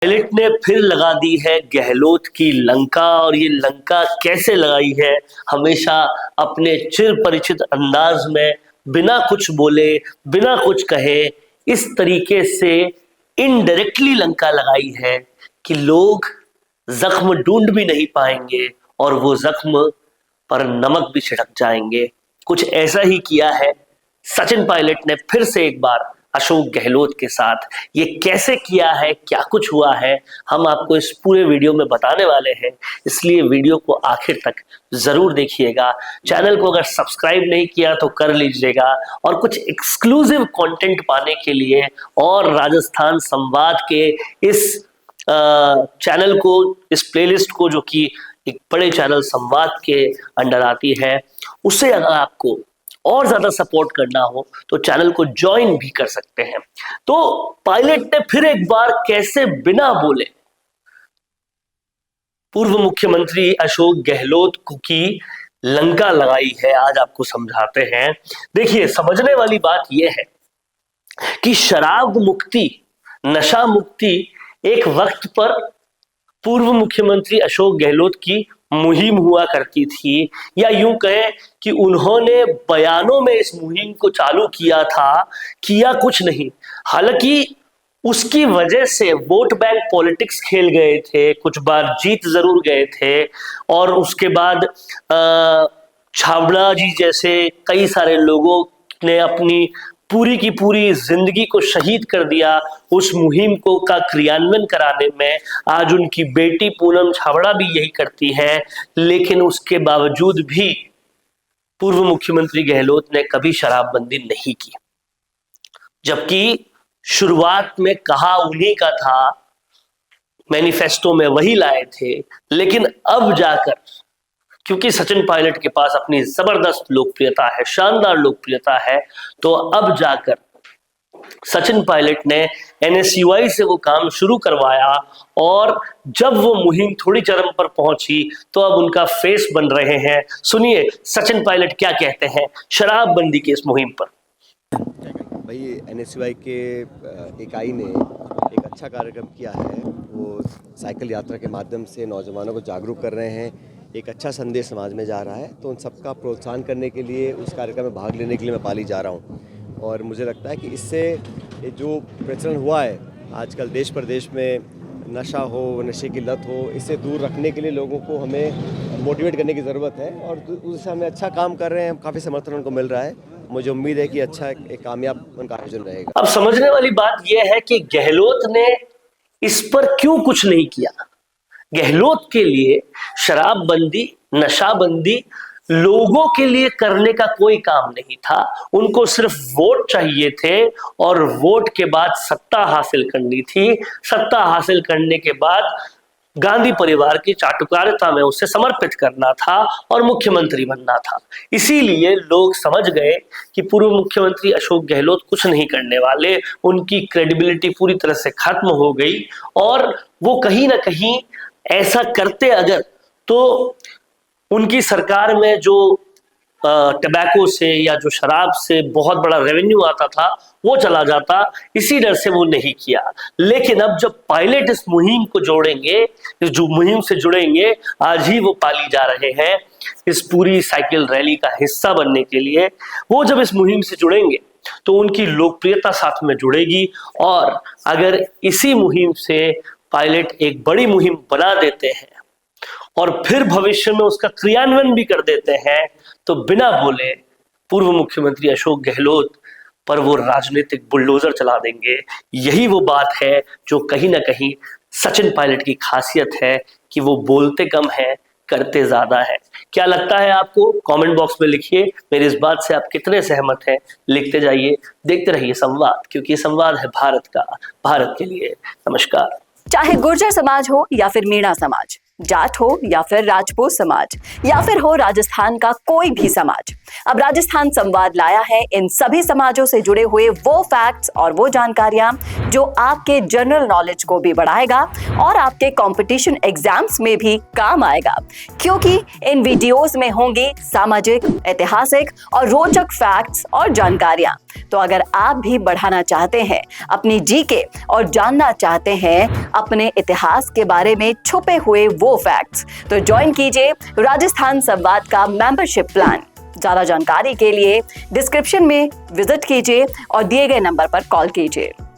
Pilot ने फिर लगा दी है गहलोत की लंका। और ये लंका कैसे लगाई है? हमेशा अपने चिर परिचित अंदाज में, बिना कुछ बोले, बिना कुछ कहे, इस तरीके से इनडायरेक्टली लंका लगाई है कि लोग जख्म ढूंढ भी नहीं पाएंगे और वो जख्म पर नमक भी छिड़क जाएंगे। कुछ ऐसा ही किया है सचिन पायलट ने फिर से एक बार अशोक गहलोत के साथ। ये कैसे किया है, क्या कुछ हुआ है, हम आपको इस पूरे वीडियो में बताने वाले हैं, इसलिए वीडियो को आखिर तक जरूर देखिएगा। चैनल को अगर सब्सक्राइब नहीं किया तो कर लीजिएगा और कुछ एक्सक्लूसिव कंटेंट पाने के लिए और राजस्थान संवाद के इस चैनल को, इस प्लेलिस्ट को, जो कि एक बड़े चैनल संवाद के अंडर आती है, उसे अगर आपको और ज्यादा सपोर्ट करना हो तो चैनल को ज्वाइन भी कर सकते हैं। तो पायलट ने फिर एक बार कैसे बिना बोले पूर्व मुख्यमंत्री अशोक गहलोत की लंका लगाई है, आज आपको समझाते हैं। देखिए, समझने वाली बात यह है कि शराब मुक्ति, नशा मुक्ति एक वक्त पर पूर्व मुख्यमंत्री अशोक गहलोत की मुहिम हुआ करती थी, या यूं कहें कि उन्होंने बयानों में इस मुहिम को चालू किया था, किया कुछ नहीं। हालांकि उसकी वजह से वोट बैंक पॉलिटिक्स खेल गए थे, कुछ बार जीत जरूर गए थे, और उसके बाद छाबड़ा जी जैसे कई सारे लोगों ने अपनी पूरी की पूरी जिंदगी को शहीद कर दिया उस मुहिम को का क्रियान्वयन कराने में। आज उनकी बेटी पूनम छाबड़ा भी यही करती है, लेकिन उसके बावजूद भी पूर्व मुख्यमंत्री गहलोत ने कभी शराबबंदी नहीं की, जबकि शुरुआत में कहा उन्हीं का था, मैनिफेस्टो में वही लाए थे। लेकिन अब जाकर, क्योंकि सचिन पायलट के पास अपनी जबरदस्त लोकप्रियता है, शानदार लोकप्रियता है, तो अब जाकर सचिन पायलट ने एनएसयूआई से वो काम शुरू करवाया, और जब वो मुहिम थोड़ी चरम पर पहुंची तो अब उनका फेस बन रहे हैं। सुनिए सचिन पायलट क्या कहते हैं शराबबंदी की इस मुहिम पर। भाई, एनएसयूआई के इकाई ने एक अच्छा कार्यक्रम किया है। वो साइकिल यात्रा के माध्यम से नौजवानों को जागरूक कर रहे हैं, एक अच्छा संदेश समाज में जा रहा है। तो उन सबका प्रोत्साहन करने के लिए, उस कार्यक्रम में भाग लेने के लिए मैं पाली जा रहा हूँ। और मुझे लगता है कि इससे जो प्रचलन हुआ है आजकल देश प्रदेश में, नशा हो, नशे की लत हो, इससे दूर रखने के लिए लोगों को हमें मोटिवेट करने की ज़रूरत है। और उस दिशा में अच्छा काम कर रहे हैं, काफ़ी समर्थन उनको मिल रहा है। मुझे उम्मीद है कि अच्छा एक कामयाब उनका आयोजन रहेगा। अब समझने वाली बात यह है कि गहलोत ने इस पर क्यों कुछ नहीं किया। गहलोत के लिए शराबबंदी, नशाबंदी लोगों के लिए करने का कोई काम नहीं था। उनको सिर्फ वोट चाहिए थे और वोट के बाद सत्ता हासिल करनी थी। सत्ता हासिल करने के बाद गांधी परिवार की चाटुकारिता में उसे समर्पित करना था और मुख्यमंत्री बनना था। इसीलिए लोग समझ गए कि पूर्व मुख्यमंत्री अशोक गहलोत कुछ नहीं करने वाले, उनकी क्रेडिबिलिटी पूरी तरह से खत्म हो गई, और वो कहीं ना कहीं ऐसा करते अगर, तो उनकी सरकार में जो टबैको से या जो शराब से बहुत बड़ा रेवेन्यू आता था वो चला जाता। इसी डर से वो नहीं किया। लेकिन अब जब पायलट इस मुहिम को जोड़ेंगे, जो मुहिम से जुड़ेंगे, आज ही वो पाली जा रहे हैं इस पूरी साइकिल रैली का हिस्सा बनने के लिए, वो जब इस मुहिम से जुड़ेंगे तो उनकी लोकप्रियता साथ में जुड़ेगी। और अगर इसी मुहिम से पायलट एक बड़ी मुहिम बना देते हैं और फिर भविष्य में उसका क्रियान्वयन भी कर देते हैं, तो बिना बोले पूर्व मुख्यमंत्री अशोक गहलोत पर वो राजनीतिक बुलडोजर चला देंगे। यही वो बात है जो कहीं ना कहीं सचिन पायलट की खासियत है कि वो बोलते कम है, करते ज्यादा है। क्या लगता है आपको? कमेंट बॉक्स में लिखिए। मेरी इस बात से आप कितने सहमत हैं, लिखते जाइए। देखते रहिए संवाद, क्योंकि संवाद है भारत का, भारत के लिए। नमस्कार। चाहे गुर्जर समाज हो या फिर मीणा समाज, जाट हो या फिर राजपूत समाज, या फिर हो राजस्थान का कोई भी समाज, अब राजस्थान संवाद लाया है इन सभी समाजों से जुड़े हुए वो फैक्ट्स और वो जानकारियां जो आपके जनरल नॉलेज को भी बढ़ाएगा और आपके कंपटीशन एग्जाम्स में भी काम आएगा, क्योंकि इन वीडियोस में होंगी सामाजिक, ऐतिहासिक और रोचक फैक्ट्स और जानकारियां। तो अगर आप भी बढ़ाना चाहते हैं अपनी जीके और जानना चाहते हैं अपने इतिहास के बारे में छुपे हुए वो फैक्ट्स, तो ज्वाइन कीजिए राजस्थान संवाद का मेंबरशिप प्लान। ज्यादा जानकारी के लिए डिस्क्रिप्शन में विजिट कीजिए और दिए गए नंबर पर कॉल कीजिए।